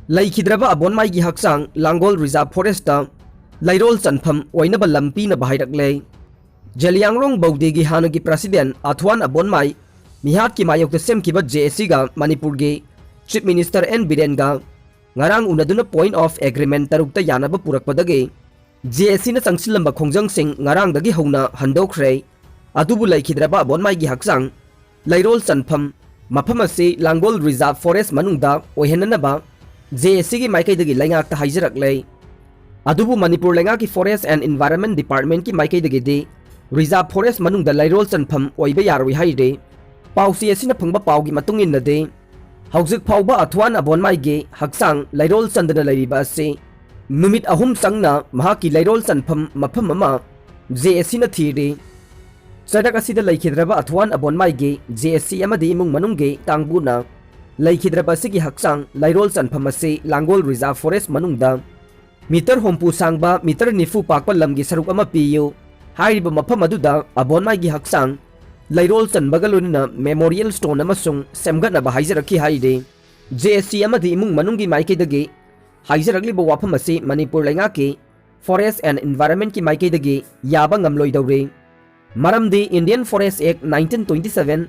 ꯂꯩꯈꯤꯗ꯭ꯔꯕ ꯑꯕꯣꯟꯃꯥꯏꯒꯤ ꯍꯛꯆꯥꯡ Langol reserve forest ꯂꯩꯔꯣꯜ ꯆꯟꯐꯝ ꯑꯣꯏꯅꯕ ꯂꯝ ꯄꯤꯅꯕ ꯍꯥꯏꯔꯛꯂꯦ꯫ ꯖꯦꯂꯤꯌꯥꯡꯔꯣꯡ ꯕꯧꯗꯦꯒꯤ ꯍꯥꯟꯅꯒꯤ ꯄ꯭ꯔꯁꯤꯗꯦꯟ ꯑꯊꯋꯥꯟ ꯑꯕꯣꯟꯃꯥꯏ ꯃꯤꯍꯥꯠꯀꯤ ꯃꯥꯌꯣꯛꯇ ꯁꯦꯝꯈꯤꯕ ꯖꯦꯑꯦꯁꯤꯒ ꯃꯅꯤꯄꯨꯔꯒꯤ ꯆꯤꯞ ꯃꯤꯅꯤꯁꯇꯔ ꯑꯦꯟ ꯕꯤꯔꯦꯟꯒ ꯉꯔꯥꯡ ꯎꯅꯗꯨꯅ ꯄꯣꯏꯟꯠ ꯑꯣꯐ ꯑꯦꯒ꯭ꯔꯤꯃꯦꯟꯠ ꯇꯔꯨꯛꯇ ꯌꯥꯅꯕ ꯄꯨꯔꯛꯄꯗꯒꯤ ꯖꯦꯑꯦꯁꯤꯅ ꯆꯪꯁꯤꯜꯂꯝꯕ ꯈꯣꯡꯖꯪꯁꯤꯡ ꯉꯔꯥꯡꯗꯒꯤ ꯍꯧꯅ ꯍꯟꯗꯣꯛꯈ꯭ꯔꯦ꯫ ꯑꯗꯨꯕꯨ ꯂꯩꯈꯤꯗ꯭ꯔꯕ ꯑꯕꯣꯟꯃꯥꯏꯒꯤ ꯍꯛꯆꯥꯡ ꯂꯩꯔꯣꯜ ꯆꯟꯐꯝ ꯃꯐꯝ ꯑꯁꯤ ꯂꯥꯡꯒꯣꯜ ꯔꯤꯖꯥꯔꯚ ꯐꯣꯔꯦꯁꯠ ꯃꯅꯨꯡꯗ ꯑꯣꯏꯍꯟꯅꯅꯕ ꯖꯦꯑꯦꯁꯤꯒꯤ ꯃꯥꯏꯀꯩꯗꯒꯤ ꯂꯩꯉꯥꯛꯇ ꯍꯥꯏꯖꯔꯛꯂꯦ꯫ ꯑꯗꯨꯕꯨ ꯃꯅꯤꯄꯨꯔ ꯂꯩꯉꯥꯛꯀꯤ ꯐꯣꯔꯦꯁꯠ ꯑꯦꯟड ꯏꯟꯚꯥꯏꯔꯟꯃꯦꯟꯠ ꯗꯤꯄꯥꯔꯠꯃꯦꯟꯠꯀꯤ ꯃꯥꯏꯀꯩꯗꯒꯤꯗꯤ ꯔꯤꯖꯥꯔꯚ ꯐꯣꯔꯦꯁꯠ ꯃꯅꯨꯡꯗ ꯂꯩꯔꯣꯜ ꯆꯟꯐꯝ ꯑꯣꯏꯕ ꯌꯥꯔꯣꯏ ꯍꯥꯏꯔꯤ꯫ ꯄꯥꯎꯆꯦ ꯑꯁꯤꯅ ꯐꯪꯕ ꯄꯥꯎꯒꯤ ꯃꯇꯨꯡ ꯏꯟꯅꯗꯤ ꯍꯧꯖꯤꯛ ꯐꯥꯎꯕ ꯑꯊꯋꯥꯟ ꯑꯕꯣꯟꯃꯥꯏꯒꯤ ꯍꯛꯆꯥꯡ ꯂꯩꯔꯣꯜ ꯆꯟꯗꯅ ꯂꯩꯔꯤꯕ ꯑꯁꯤ ꯅꯨꯃꯤꯠ 3 ꯆꯪꯅ ꯃꯍꯥꯛꯀꯤ ꯂꯩꯔꯣꯜ ꯆꯟꯐꯝ ꯃꯐꯝ ꯑꯃ ꯖꯦꯑꯦꯁꯤꯅ ꯊꯤꯔꯤ꯫ ꯆꯔꯛ ꯑꯁꯤꯗ ꯂꯩꯈꯤꯗ꯭ꯔꯕ ꯑꯊꯋꯥꯟ ꯑꯕꯣꯟꯃꯥꯏꯒꯤ ꯖꯦꯑꯦꯁꯤ ꯑꯃꯗꯤ ꯏꯃꯨꯡ ꯃꯅꯨꯡꯒꯤ ꯀꯥꯡꯕꯨꯅ ꯂꯩꯈꯤꯗ꯭ꯔꯕ ꯑꯁꯤꯒꯤ ꯍꯛꯆꯥꯡ ꯂꯩꯔꯣꯜ ꯆꯟꯐꯝ ꯑꯁꯤ ꯂꯥꯡꯒꯣꯜ ꯔꯤꯖꯥꯔꯚ ꯐꯣꯔꯦꯁꯠ ꯃꯅꯨꯡꯗ ꯃꯤꯇꯔ 70 ꯁꯥꯡꯕ ꯃꯤꯇꯔ 90 ꯄꯥꯛꯄ ꯂꯝꯒꯤ ꯁꯔꯨꯛ ꯑꯃ ꯄꯤꯌꯨ ꯍꯥꯏꯔꯤꯕ ꯃꯐꯝ ꯑꯗꯨꯗ ꯑꯕꯣꯟꯃꯥꯏꯒꯤ ꯍꯛꯆꯥꯡ ꯂꯩꯔꯣꯜ ꯆꯟꯕꯒ ꯂꯣꯏꯅꯅ ꯃꯦꯃꯣꯔꯤꯌꯦꯜ ꯁ꯭ꯇꯣꯟ ꯑꯃꯁꯨꯡ ꯁꯦꯝꯒꯠꯅꯕ ꯍꯥꯏꯖꯔꯛꯈꯤ ꯍꯥꯏꯔꯤ꯫ ꯖꯦꯑꯦꯁꯤ ꯑꯃꯗꯤ ꯏꯃꯨꯡ ꯃꯅꯨꯡꯒꯤ ꯃꯥꯏꯀꯩꯗꯒꯤ ꯍꯥꯏꯖꯔꯛꯂꯤꯕ ꯋꯥꯐꯝ ꯑꯁꯤ ꯃꯅꯤꯄꯨꯔ ꯂꯩꯉꯥꯛꯀꯤ ꯐꯣꯔꯦꯁꯠ ꯑꯦꯟड ꯏꯟꯚꯥꯏꯔꯟꯃꯦꯟꯠꯀꯤ ꯃꯥꯏꯀꯩꯗꯒꯤ ꯌꯥꯕ ꯉꯝꯂꯣꯏꯗꯧꯔꯤ꯫ ꯃꯔꯝꯗꯤ ꯏꯟꯗꯤꯌꯟ ꯐꯣꯔꯦꯁꯠ ꯑꯦꯛ 1927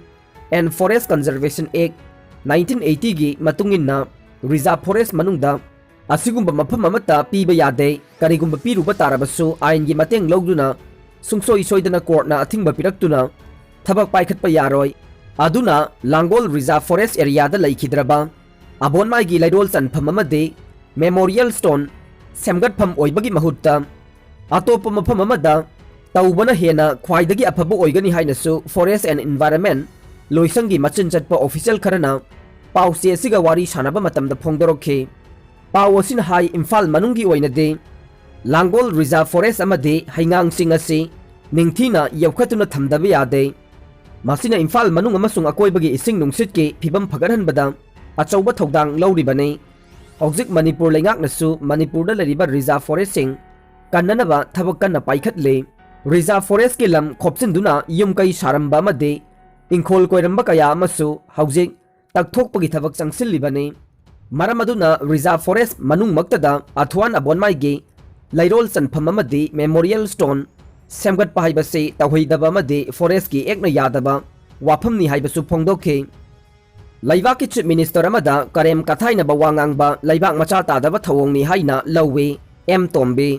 ꯑꯦꯟड ꯐꯣꯔꯦꯁꯠ ꯀꯟꯖꯔቬꯁꯟ ꯑꯦꯛ 1980ꯒꯤ ꯃꯇꯨꯡ ꯏꯟꯅ ꯔꯤꯖꯥꯔꯚ ꯐꯣꯔꯦꯁꯠ ꯃꯅꯨꯡꯗ ꯑꯁꯤꯒꯨꯝꯕ ꯃꯐꯝ ꯑꯃꯠꯇ ꯄꯤꯕ ꯌꯥꯗꯦ꯫ ꯀꯔꯤꯒꯨꯝꯕ ꯄꯤꯔꯨꯕ ꯇꯥꯔꯕꯁꯨ ꯑꯥꯏꯟꯒꯤ ꯃꯇꯦꯡ ꯂꯧꯗꯨꯅ ꯁꯨꯡꯁꯣꯏ ꯁꯣꯏꯗꯅ ꯀꯣꯔꯠꯅ ꯑꯊꯤꯡꯕ ꯄꯤꯔꯛꯇꯨꯅ ꯊꯕꯛ ꯄꯥꯏꯈꯠꯄ ꯌꯥꯔꯣꯏ꯫ ꯑꯗꯨꯅ ꯂꯥꯡꯒꯣꯜ ꯔꯤꯖꯥꯔꯚ ꯐꯣꯔꯦꯁꯠ ꯑꯦꯔꯤꯌꯥꯗ ꯂꯩꯈꯤꯗ꯭ꯔꯕ ꯑꯕꯣꯟꯃꯥꯏꯒꯤ ꯂꯩꯔꯣꯜ ꯆꯟꯐꯝ ꯑꯃꯗꯤ ꯃꯦꯃꯣꯔꯤꯌꯦꯜ ꯁ꯭ꯇꯣꯟ ꯁꯦꯝꯒꯠꯐꯝ ꯑꯣꯏꯕꯒꯤ ꯃꯍꯨꯠꯇ ꯑꯇꯣꯞꯄ ꯃꯐꯝ ꯑꯃꯗ ꯇꯧꯕꯅ ꯍꯦꯟꯅ ꯈ꯭ꯋꯥꯏꯗꯒꯤ ꯑꯐꯕ ꯑꯣꯏꯒꯅꯤ ꯍꯥꯏꯅꯁꯨ ꯐꯣꯔꯦꯁꯠ ꯑꯦꯟड ꯏꯟꯚꯥꯏꯔꯟꯃꯦꯟꯠ ꯂꯣꯏꯁꯪꯒꯤ ꯃꯆꯤꯟ ꯆꯠꯄ ꯑꯣꯐꯤꯁꯤꯌꯦꯜ ꯈꯔꯅ ꯄꯥꯎꯆꯦ ꯑꯁꯤꯒ ꯋꯥꯔꯤ ꯁꯥꯅꯕ ꯃꯇꯝꯗ ꯐꯣꯡꯗꯣꯔꯛꯈꯤ꯫ ꯄꯥꯎ ꯑꯁꯤꯅ ꯍꯥꯏ ꯏꯝꯐꯥꯜ ꯃꯅꯨꯡꯒꯤ ꯑꯣꯏꯅꯗꯤ ꯂꯥꯡꯒꯣꯜ ꯔꯤꯖꯥꯔꯚ ꯐꯣꯔꯦꯁꯠ ꯑꯃꯗꯤ ꯍꯩꯉꯥꯡꯁꯤꯡ ꯑꯁꯤ ꯅꯤꯡꯊꯤꯅ ꯌꯣꯛꯈꯠꯇꯨꯅ ꯊꯝꯗꯕ ꯌꯥꯗꯦ꯫ ꯃꯁꯤꯅ ꯏꯝꯐꯥꯜ ꯃꯅꯨꯡ ꯑꯃꯁꯨꯡ ꯑꯀꯣꯏꯕꯒꯤ ꯏꯁꯤꯡ ꯅꯨꯡꯁꯤꯠꯀꯤ ꯐꯤꯕꯝ ꯐꯒꯠꯍꯟꯕꯗ ꯑꯆꯧꯕ ꯊꯧꯗꯥꯡ ꯂꯧꯔꯤꯕꯅꯤ꯫ ꯍꯧꯖꯤꯛ ꯃꯅꯤꯄꯨꯔ ꯂꯩꯉꯥꯛꯅꯁꯨ ꯃꯅꯤꯄꯨꯔꯗ ꯂꯩꯔꯤꯕ ꯔꯤꯖꯥꯔꯚ ꯐꯣꯔꯦꯁꯠꯁꯤꯡ ꯀꯟꯅꯅꯕ ꯊꯕꯛ ꯀꯟꯅ ꯄꯥꯏꯈꯠꯂꯤ꯫ ꯔꯤꯖꯥꯔꯚ ꯐꯣꯔꯦꯁꯠꯀꯤ ꯂꯝ ꯈꯣꯞꯆꯤꯟꯗꯨꯅ ꯌꯨꯝ ꯀꯩ ꯁꯥꯔꯝꯕ ꯑꯃꯗꯤ ꯏꯪꯈꯣꯜ ꯀꯣꯏꯔꯝꯕ ꯀꯌꯥ ꯑꯃꯁꯨ ꯍꯧꯖꯤꯛ ꯇꯛꯊꯣꯛꯄꯒꯤ ꯊꯕꯛ ꯆꯪꯁꯤꯜꯂꯤꯕꯅꯤ꯫ ꯃꯔꯝ ꯑꯗꯨꯅ ꯔꯤꯖꯥꯔꯚ ꯐꯣꯔꯦꯁꯠ ꯃꯅꯨꯡꯃꯛꯇꯗ ꯑꯊꯋꯥꯟ ꯑꯕꯣꯟꯃꯥꯏꯒꯤ ꯂꯩꯔꯣꯜ ꯆꯟꯐꯝ ꯑꯃꯗꯤ ꯃꯦꯃꯣꯔꯤꯌꯦꯜ ꯁ꯭ꯇꯣꯟ ꯁꯦꯝꯒꯠꯄ ꯍꯥꯏꯕꯁꯤ ꯇꯧꯍꯩꯗꯕ ꯑꯃꯗꯤ ꯐꯣꯔꯦꯁꯠꯀꯤ ꯑꯦꯛꯅ ꯌꯥꯗꯕ ꯋꯥꯐꯝꯅꯤ ꯍꯥꯏꯕꯁꯨ ꯐꯣꯡꯗꯣꯛꯈꯤ꯫ ꯂꯩꯕꯥꯛꯀꯤ ꯆꯤꯞ ꯃꯤꯅꯤꯁꯇꯔ ꯑꯃꯗ ꯀꯔꯦꯝ ꯀꯊꯥꯏꯅꯕ ꯋꯥ ꯉꯥꯡꯕ ꯂꯩꯕꯥꯛ ꯃꯆꯥ ꯇꯥꯗꯕ ꯊꯧꯑꯣꯡꯅꯤ ꯍꯥꯏꯅ ꯂꯧꯏ ꯑꯦꯝ ꯇꯣꯝꯕꯤ꯫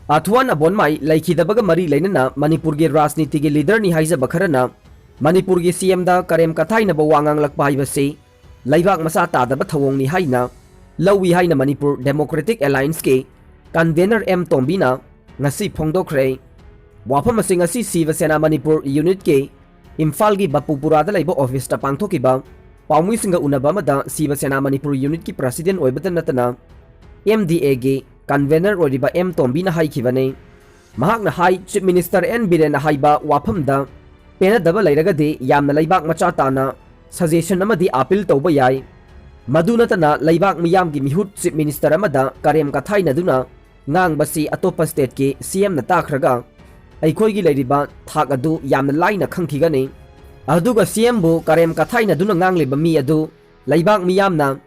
ꯑꯊꯋꯥꯟ ꯑꯕꯣꯟꯃꯥꯏ ꯂꯩꯈꯤꯗꯕꯒ ꯃꯔꯤ ꯂꯩꯅꯅ ꯃꯅꯤꯄꯨꯔꯒꯤ ꯔꯥꯖꯅꯤꯇꯤꯒꯤ ꯂꯤꯗꯔꯅꯤ ꯍꯥꯏꯖꯕ ꯈꯔꯅ ꯃꯅꯤꯄꯨꯔꯒꯤ ꯁꯤꯑꯦꯝꯗ ꯀꯔꯦꯝ ꯀꯊꯥꯏꯅꯕ ꯋꯥ ꯉꯥꯡꯂꯛꯄ ꯍꯥꯏꯕꯁꯤ ꯂꯩꯕꯥꯛ ꯃꯆꯥ ꯇꯥꯗꯕ ꯊꯧꯑꯣꯡꯅꯤ ꯍꯥꯏꯅ ꯂꯧꯏ ꯍꯥꯏꯅ ꯃꯅꯤꯄꯨꯔ ꯗꯦꯃꯣꯀ꯭ꯔꯦꯇꯤꯛ ꯑꯦꯂꯥꯏꯟꯁꯀꯤ ꯀꯟꯚꯦꯅꯔ ꯑꯦꯝ ꯇꯣꯝꯕꯤꯅ ꯉꯁꯤ ꯐꯣꯡꯗꯣꯛꯈ꯭ꯔꯦ꯫ ꯋꯥꯐꯝ ꯑꯁꯤ ꯉꯁꯤ ꯁꯤꯕ ꯁꯦꯅꯥ ꯃꯅꯤꯄꯨꯔ ꯌꯨꯅꯤꯠꯀꯤ ꯏꯝꯐꯥꯜꯒꯤ ꯕꯄꯨꯄꯨꯔꯥꯗ ꯂꯩꯕ ꯑꯣꯐꯤꯁꯇ ꯄꯥꯡꯊꯣꯛꯈꯤꯕ ꯄꯥꯎꯃꯤꯁꯤꯡꯒ ꯎꯅꯕ ꯑꯃꯗ ꯁꯤꯕ ꯁꯦꯅꯥ ꯃꯅꯤꯄꯨꯔ ꯌꯨꯅꯤꯠꯀꯤ ꯄ꯭ꯔꯁꯤꯗꯦꯟ ꯑꯣꯏꯕꯇ ꯅꯠꯇꯅ MDAꯒꯤ ꯀꯟꯚꯦꯅꯔ ꯑꯣꯏꯔꯤꯕ ꯑꯦꯝ ꯇꯣꯝꯕꯤꯅ ꯍꯥꯏꯈꯤꯕꯅꯤ꯫ ꯃꯍꯥꯛꯅ ꯍꯥꯏ ꯆꯤꯞ ꯃꯤꯅꯤꯁꯇꯔ ꯑꯦꯟ ꯕꯤꯔꯦꯟꯅ ꯍꯥꯏꯕ ꯋꯥꯐꯝꯗ ꯄꯦꯟꯅꯗꯕ ꯂꯩꯔꯒꯗꯤ ꯌꯥꯝꯅ ꯂꯩꯕꯥꯛ ꯃꯆꯥ ꯇꯥꯅ ꯁꯖꯦꯁꯟ ꯑꯃꯗꯤ ꯑꯄꯤꯜ ꯇꯧꯕ ꯌꯥꯏ꯫ ꯃꯗꯨ ꯅꯠꯇꯅ ꯂꯩꯕꯥꯛ ꯃꯤꯌꯥꯝꯒꯤ ꯃꯤꯍꯨꯠ ꯆꯤꯞ ꯃꯤꯅꯤꯁꯇꯔ ꯑꯃꯗ ꯀꯔꯦꯝ ꯀꯊꯥꯏꯅꯗꯨꯅ ꯉꯥꯡꯕꯁꯤ ꯑꯇꯣꯞꯄ ꯁ꯭ꯇꯦꯠꯀꯤ CMꯅ ꯇꯥꯈ꯭ꯔꯒ ꯑꯩꯈꯣꯏꯒꯤ ꯂꯩꯔꯤꯕ ꯊꯥꯛ ꯑꯗꯨ ꯌꯥꯝꯅ ꯂꯥꯏꯅ ꯈꯪꯈꯤꯒꯅꯤ꯫ ꯑꯗꯨꯒ CMꯕꯨ ꯀꯔꯦꯝ ꯀꯊꯥꯏꯅꯗꯨꯅ ꯉꯥꯡꯂꯤꯕ ꯃꯤ ꯑꯗꯨ ꯂꯩꯕꯥꯛ ꯃꯤꯌꯥꯝꯅ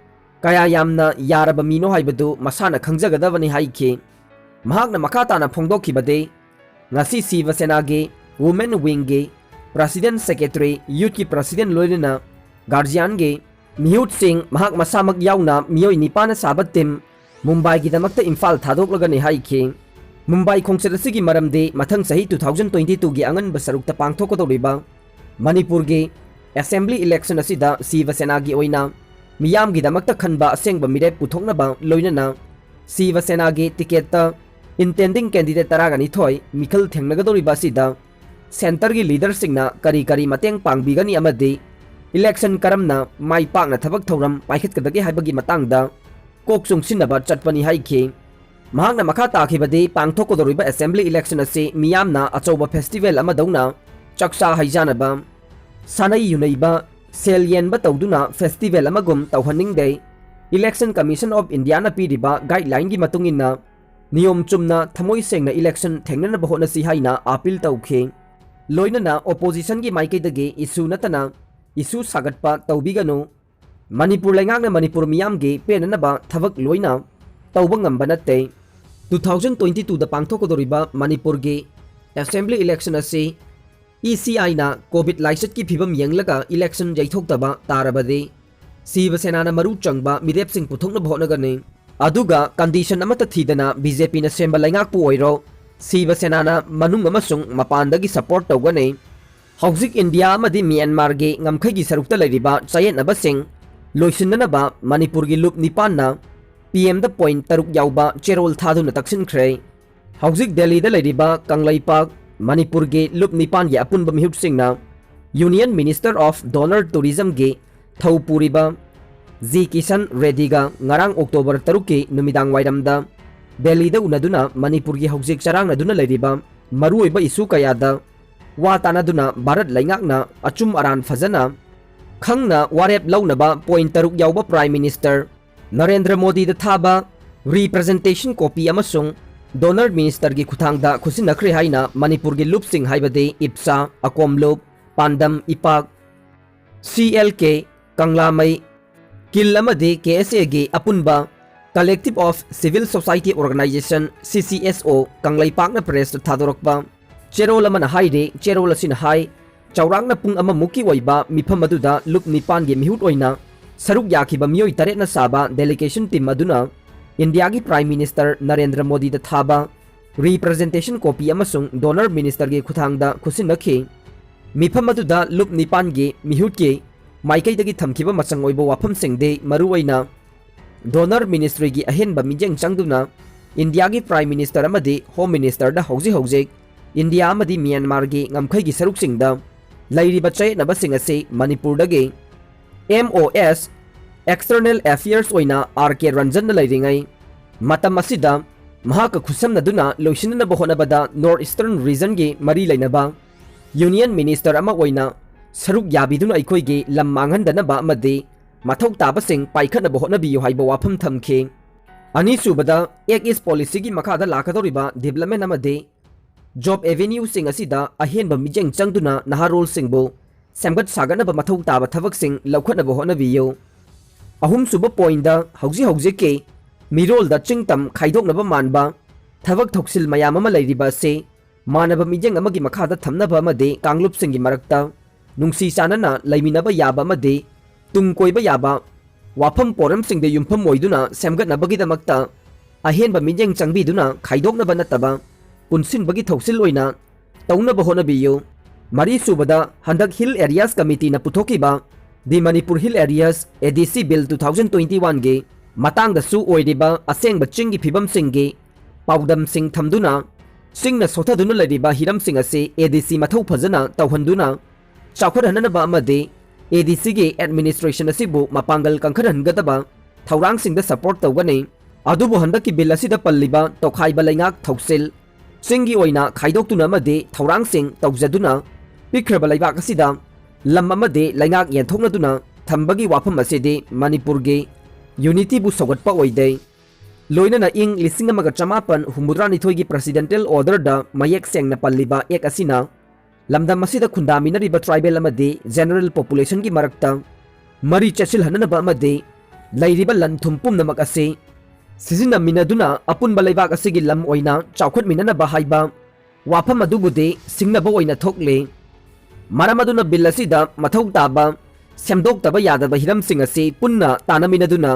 ꯀꯌꯥ ꯌꯥꯝꯅ ꯌꯥꯔꯕ ꯃꯤꯅꯣ ꯍꯥꯏꯕꯗꯨ ꯃꯁꯥꯅ ꯈꯪꯖꯒꯗꯕꯅꯤ ꯍꯥꯏꯈꯤ꯫ ꯃꯍꯥꯛꯅ ꯃꯈꯥ ꯇꯥꯅ ꯐꯣꯡꯗꯣꯛꯈꯤꯕꯗꯤ ꯉꯁꯤ ꯁꯤꯕ ꯁꯦꯅꯥꯒꯤ ꯋꯨꯃꯦꯟ ꯋꯤꯡꯒꯤ ꯄ꯭ꯔꯁꯤꯗꯦꯟ ꯁꯦꯀ꯭ꯔꯦꯇꯔꯤ ꯌꯨꯠꯀꯤ ꯄ꯭ꯔꯁꯤꯗꯦꯟ ꯂꯣꯏꯅꯅ ꯒꯥꯔꯖꯤꯌꯥꯟꯒꯤ ꯃꯤꯍꯨꯠꯁꯤꯡ ꯃꯍꯥꯛ ꯃꯁꯥꯃꯛ ꯌꯥꯎꯅ ꯃꯤꯑꯣꯏ 9ꯅ ꯁꯥꯕ ꯇꯤꯝ ꯃꯨꯝꯕꯥꯏꯒꯤꯗꯃꯛꯇ ꯏꯝꯐꯥꯜ ꯊꯥꯗꯣꯛꯂꯒꯅꯤ ꯍꯥꯏꯈꯤ꯫ ꯃꯨꯝꯕꯥꯏ ꯈꯣꯡꯆꯠ ꯑꯁꯤꯒꯤ ꯃꯔꯝꯗꯤ ꯃꯊꯪ ꯆꯍꯤ 2022ꯒꯤ ꯑꯉꯟꯕ ꯁꯔꯨꯛꯇ ꯄꯥꯡꯊꯣꯛꯀꯗꯧꯔꯤꯕ ꯃꯅꯤꯄꯨꯔꯒꯤ ꯑꯦꯁꯦꯝꯕ꯭ꯂꯤ ꯏꯂꯦꯛꯁꯟ ꯑꯁꯤꯗ ꯁꯤꯕ ꯁꯦꯅꯥꯒꯤ ꯑꯣꯏꯅ ꯃꯤꯌꯥꯝꯒꯤꯗꯃꯛꯇ ꯈꯟꯕ ꯑꯁꯦꯡꯕ ꯃꯤꯔꯦꯞ ꯄꯨꯊꯣꯛꯅꯕ ꯂꯣꯏꯅꯅ ꯁꯤꯕ ꯁꯦꯅꯥꯒꯤ ꯇꯤꯀꯦꯠꯇ ꯏꯟꯇꯦꯟꯗꯤꯡ ꯀꯦꯟꯗꯤꯗꯦꯠ 12 ꯃꯤꯈꯜ ꯊꯦꯡꯅꯒꯗꯧꯔꯤꯕ ꯑꯁꯤꯗ ꯁꯦꯟꯇꯔꯒꯤ ꯂꯤꯗꯔꯁꯤꯡꯅ ꯀꯔꯤ ꯀꯔꯤ ꯃꯇꯦꯡ ꯄꯥꯡꯕꯤꯒꯅꯤ ꯑꯃꯗꯤ इलेक्शन करमना माई पाकना थबक थौरम पाइखतकदगे हाइबगी मतंगदा कोक चुंगसिनबा चटपनी हाइखि। महांगना मखा ताखिबदि पांगथोकदोरिबा असेंबली इलेक्शन असे मियामना अचौबा फेस्टिवल अमदौना चक्सा हाइजानबा सानै युनैबा सेल येनबा तौदुना फेस्टिवल अमगुम तौहनिंगदे इलेक्शन कमीशन ऑफ इंडिया ना पीरिबा गाइडलाइन की मतुंगिना नियम चुमना थमोई सेंगना इलेक्शन थेंगनबा होनसी हाइना अपील तौखि। लोइनना ओपोजिशन की माइकेदगे इशू नतना इशू सागटपा तौबिगनु Manipur Laingakna Manipur Miyamgi Penanaba Thavak Loina Tauba ngamba natte 2022 da pangthokodoriba Manipur gi Assembly election asi ECI na COVID laisat ki phibam yenglaga election jaithokdaba tarabadi Siva Sena na maru changba mirep sing puthokna bhonagani aduga condition amata thidana BJP na semba laingak pu oiro Siva Sena na manung amasung mapandagi support tawgani Hauzik India amadi Myanmar gi ngamkhai gi sarukta lairiba chayen abasing loisinanaba Manipur gi lup nipan na PM da point taruk yauba cherol thaduna taksin khre Hauzik Delhi da lairiba Kanglaipak Manipur gi lup nipan ya apunba mihut singna Union Minister of Donor Tourism gi Thaupuriba Z Kishan Reddy ga ngarang October 3 ki numidang wairamda Delhi da unaduna Manipur gi Hauzik charang naduna lairiba maruoiba isu kayada wa tanaduna Bharat laingakna achum aran fazana khangna warep launaba point taruk yauba Prime Minister Narendra Modi da thaba representation copy amasung Donor Minister gi khuthangda khusinakre haina Manipur gi lupsing haibade IPSA Akomlup Pandam Ipak CLK Kanglamai Kilamade KSA gi apunba Collective of Civil Society Organization CCSO Kanglaipak na press thadorokba Cherola man haide Cherola sin hai Chaurang na pung ama muki waiba mifam aduda lup nipan gi mihut oina saruk yakhiba mioi taret na saba delegation team aduna India gi Prime Minister Narendra Modi da thaba representation copy amasung Donor Minister gi khuthangda khusinakhi mifam aduda lup nipan gi mihut ki maikai dagi thamkiba machang oiba wafam singde maru oina Donor Ministry gi ahenba mijeng changduna India gi Prime Minister amadi Home Minister da hauji India amadi Myanmar gi ngamkhai gi saruk singda lairiba chay nabasing ase Manipur dagi MOS External Affairs oina RK Ranjan na lairingai matam asida mahaka khusam naduna loisinna bahonabada Northeastern Region gi mari lainaba Union Minister ama oina saruk yabiduna aikoi gi lam manghandana ba amadi mathok tabasing paikhatna bahonabiyu haiba wafam thamkhi ani subada Act East policy gi makhada lakadoriba development amadi Job Avenue sing asida ahenba mijeng changduna naharol singbo semgat saganaba mathau taba thabak sing laukhatnaba honabiyo ahum suba point da hauji ke mirol da chingtam khaidoknaba manba thabak thoksil mayam ama lairiba se manaba mijeng amagi makhada thamnaba amade kanglup singi marakta nungsi sanana laiminaba yaba amade tungkoiba yaba wafam poram singde yumpham moiduna semgatnabagi damakta ahenba mijeng changbiduna khaidoknaba nataba Punsin bagi thoksil oina tauna bahona biyo mari subada handak hill areas committee na puthokiba the Manipur Hill Areas ADC Bill 2021 ge matang da su oidiba aseng baching gi phibam sing ge paudam sing thamduna singna sothaduna ladiba hiram sing ase ADC mathau phajana tawhanduna chawkhar hanana ba amade ADC ge administration asibu mapangal kangkhar hangadaba thaurang sing da support tawgani adubu handaki bill asida palliba tokhaiba laingak thoksil Singi oina khaidokuna amade thaurang sing tawjaduna pikraba laibak asida lam amade laingak yenthoknaduna thambagi wafam asede Manipur ge unity bu sogatpa oide loina na ing lising amaga chamapan humudra nithoi gi presidential order da mayek sengna palliba ek asina lamdam asida khundami na riba tribal amade general population gi marakta mari chachil hanana amade lairiba lan thumpum namak ase Sizina minaduna apun balaibak asigi lam oina chawkhot minana bahaiba wafam adubude singnaba oina thokle maramaduna bill asida mathau taba semdok taba yadaba hiram sing ase punna tanaminaduna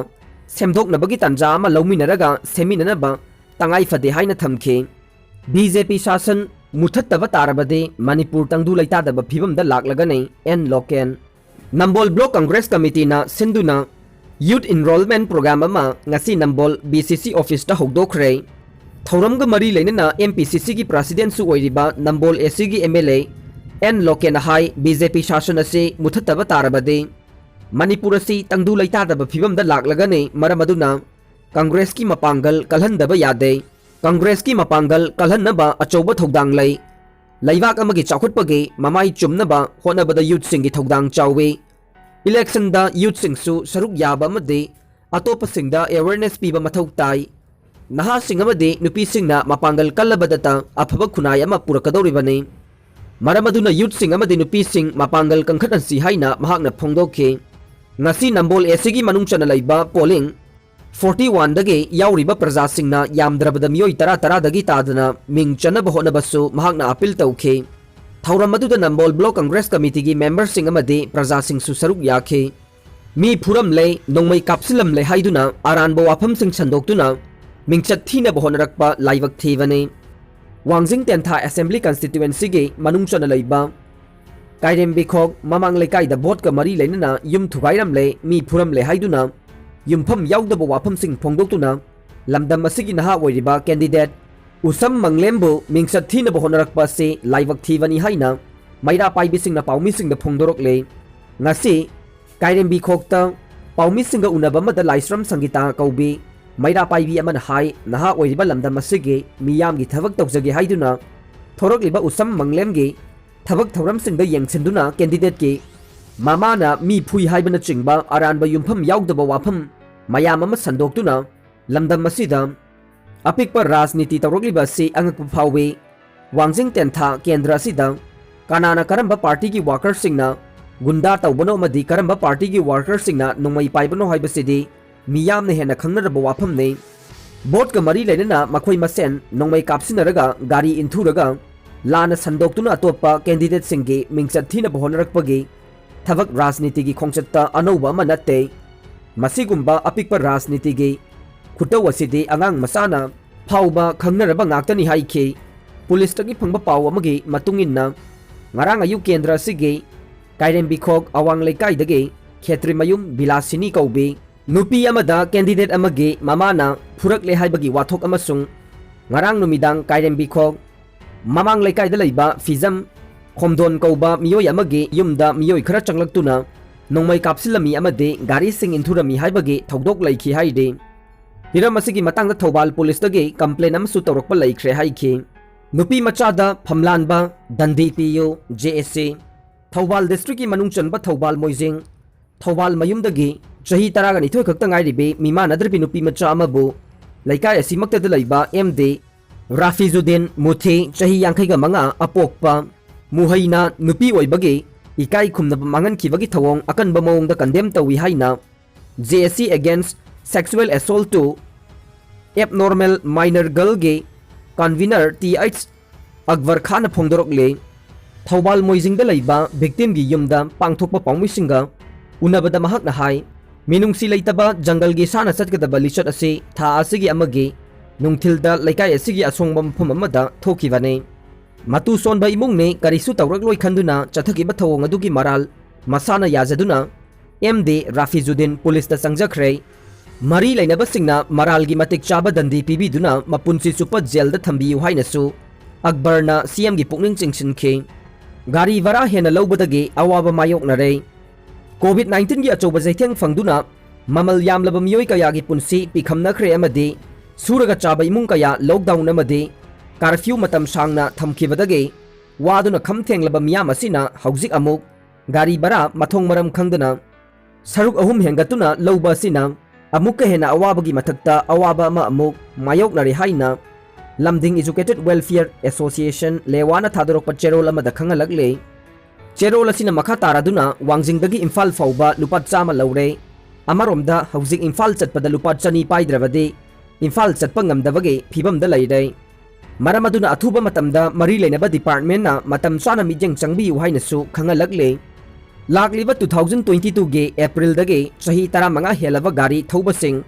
semdoknabagi tanja ama lauminaraga seminanaba tangai fade haina thamkhe BJP shasan muthattaba tarabade Manipur tangdu laitadaba phibamda laklagane en loken Nambol Block Congress Committee na sinduna Youth Enrollment Program ama ngasi Nambol BCC office da hogdokre thauramga mari leinana MPCC gi president su oiriba Nambol AC gi MLA en loken hai BJP shasan ase muthattaba tarabade Manipur asi tangdu laitadaba phibamda laklagane maramaduna Congress ki mapangal kalhandaba yade Congress ki mapangal kalhannaba achoba thodang lei laibak amagi chawkhutpagi mamai chumnaba honabada youth singi thodang chawwe Election da youth singsu saruk yaba amade atopa singda awareness piba mathau tai naha sing amade nupi singna mapangal kallabadata afaba khunai ama purakadoribane maramaduna youth sing amade nupi sing mapangal kangkhatansi haina mahakna phongdokhe ngasi Nambol Esigi manung chana laiba polling 41 dagi yauriba praja singna yamdrabada miyoi tara dagi tadana ming chanaba honabasu mahakna apil tauke thauramadu Nambol Block Congress Committee gi member sing amadi praja sing su saruk yakhe mi phuram le nongmai kapsilam le haiduna aranbo wafam sing chandoktuna mingchat thina bohonarakpa laibak thivane Wangjing Tentha Assembly Constituency gi manung chana laiba Kairem Bikhok mamang lekai da vote ka mari leinana yum thugairam le mi phuram le haiduna yumpham yaudaba wafam sing phongdoktuna lamdam asigi naha oiriba candidate Usam Manglembu mingchat thina bohonarakpa se laibak thivani haina maira paibi sing na paumi sing da phongdorok le ngasi Kairem Bikhok ta paumi sing ga unaba mada laisram sangita kaubi maira paibi aman hai naha oiriba lamdam asigi miyam gi thavak tawjage haiduna thorok liba Usam Manglem gi thabak thauram sing da yengsinduna candidate ki mamana mi phui haibana chingba aranba yumpham yaudaba wafam mayam ama sandoktuna lamdam masida apikpa rajniti tawrokliba si angakpa phawi Wangjing Tentha kendra sida kanana karamba party ki workers singna gunda tawbano amadi karamba party ki workers singna nongmai paibano haibasidi miyam ne hena khangnaraba wafam ne vote ka mari leinana makhoi masen nongmai kapsinaraga gari inthuraga Lana sandoktuna atopa candidate singgi mingchat thina bohonarakpagi thabak rajniti gi khongchatta anouba manate masigumba apikpa rajniti gi khutaw asidi angang masana phauba khangnaraba ngaktani haikhe police tagi phangba paw amagi matunginna ngarang ayu kendra sigi Kairem Bikhok awang lekai dagi khetri mayum bilasini kaubi nupi amada candidate amagi mamana phurakle haibagi wathok amasung ngarang numidang Kairem Bikhok mamang lekai da laiba fizam khomdon kauba miyoi amagi yumda miyoi khara changlaktuna nongmai kapsilami amade gari sing inthurami haibagi thodok laikhi haide hiram asigi matangda Thobal police dagi complaint am su tawrokpa laikhre haikhi nupi machada phamlanba dandi PU JSC Thobal district ki manung chanba Thobal Moijing Thobal mayum dagi chahi taraga ni thoi khakta ngai ribe mima nadrbi nupi macha amabu laikai asimakta da laiba MD Rafizuddin Muthi chahi yankhaiga manga apokpa muhaina nupi oibagi ikai khumna mangan khibagi thawong akanba mawongda condemn tawi haina JSC against sexual assault to abnormal minor girl ge convener TH Akbar Khan phongdorok le Thobal Moijing da laiba victim gi yumda pangthokpa pawmisinga unabada mahak na hai minungsi leitaba jungle gi sana chatkadaba lichat ase tha asigi amagi nungthilda laikai asigi asongba mpham amada thokibane matu sonba imung ne karisu tawrak loi khanduna chathaki ba thawong adugi maral masana yajaduna MD Rafizuddin police ta sangjakhre mari lainaba singna maral gi matik chaba dandi pibi duna mapunsi supa jail da thambiu hainasu Akbarna CM gi pukning chingsinke gari vara hena lobadagi awaba mayok na re COVID-19 gi achoba jaitheng fangduna mamal yamlaba miyoi kaya gi punsi pikhamna khre amadi suraga chaba imung kaya lockdown amadi curfew matam sangna thamkibadagi waduna khamthenglaba miyam asina hauzik amuk gari bara mathong maram khangdana saruk ahum hengatuna loba asina amukka hena awabagi mathakta awaba ama amuk mayok na re haina Lamding Educated Welfare Association lewana thadorok pa cherol amada khangalakle cherol asina makha taraduna Wangjing dagi Imphal fauba lupa chama laure amaromda hauzik Imphal chatpada lupa chani paidravade Imphal chatpa ngamdabage phibam da laire maramaduna athuba matamda mari leinaba department na matam chana mijeng changbi hainasu khangalakle lakliba 2022 ge April dage chahi 15 helaba gari thauba sing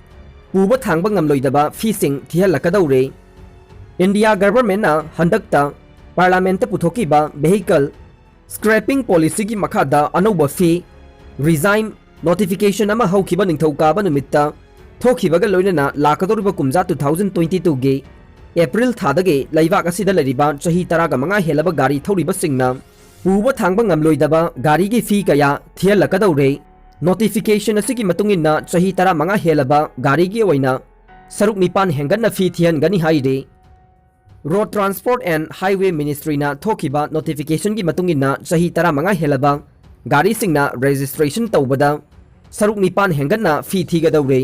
puba thangba ngamloidaba fi sing thihalakadaure India government na handakta parliament ta puthokiba vehicle scrapping policy gi makhada anouba fee resign notification ama haukiba ningthauka ba numitta thokibaga loinana lakadoriba kumja 2022 ge April thadage laibak asida lariba chahi 15 helaba gari thoriba singna puba thangba ngamloidaba gari gi fee kaya thialakadaure notification asigi matungina chahi 15 helaba gari gi oina saruk nipan henganna fee thian gani haide Road Transport and Highway Ministry na thokiba notification gi matungina chahi 15 helaba gari singna registration tawbada saruk nipan henganna fee thigadaure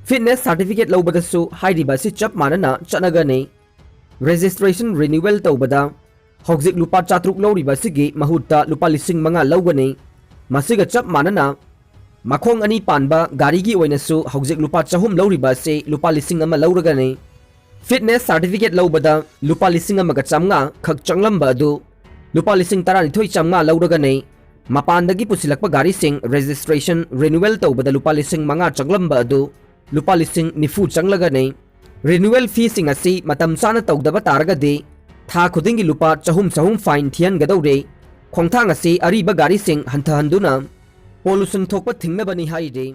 fitness certificate lobada su hairiba si chap manana chanaga ne registration renewal tawbada hogzik lupa chatruk loriba sigi mahutta lupa lising manga logane masiga chap manana Makong ani panba gari gi oinasu hojik lupa chahum lawriba se lupa lising ama lawragani. Fitness certificate lawbada lupa lising ama ga chamnga khak changlamba adu lupa lising tarani thoi chamnga lawragani. Mapandagi pusilakpa gari sing registration renewal tawbada lupa lising manga changlamba adu lupa lising nifu changlagani. Renewal fee sing asi matam chana tawdaba taragadi tha khudingi lupa chahum fine thian gadawre. Khongthang asi ariba gari sing hantha handuna pollution thokpa thingnabani haide.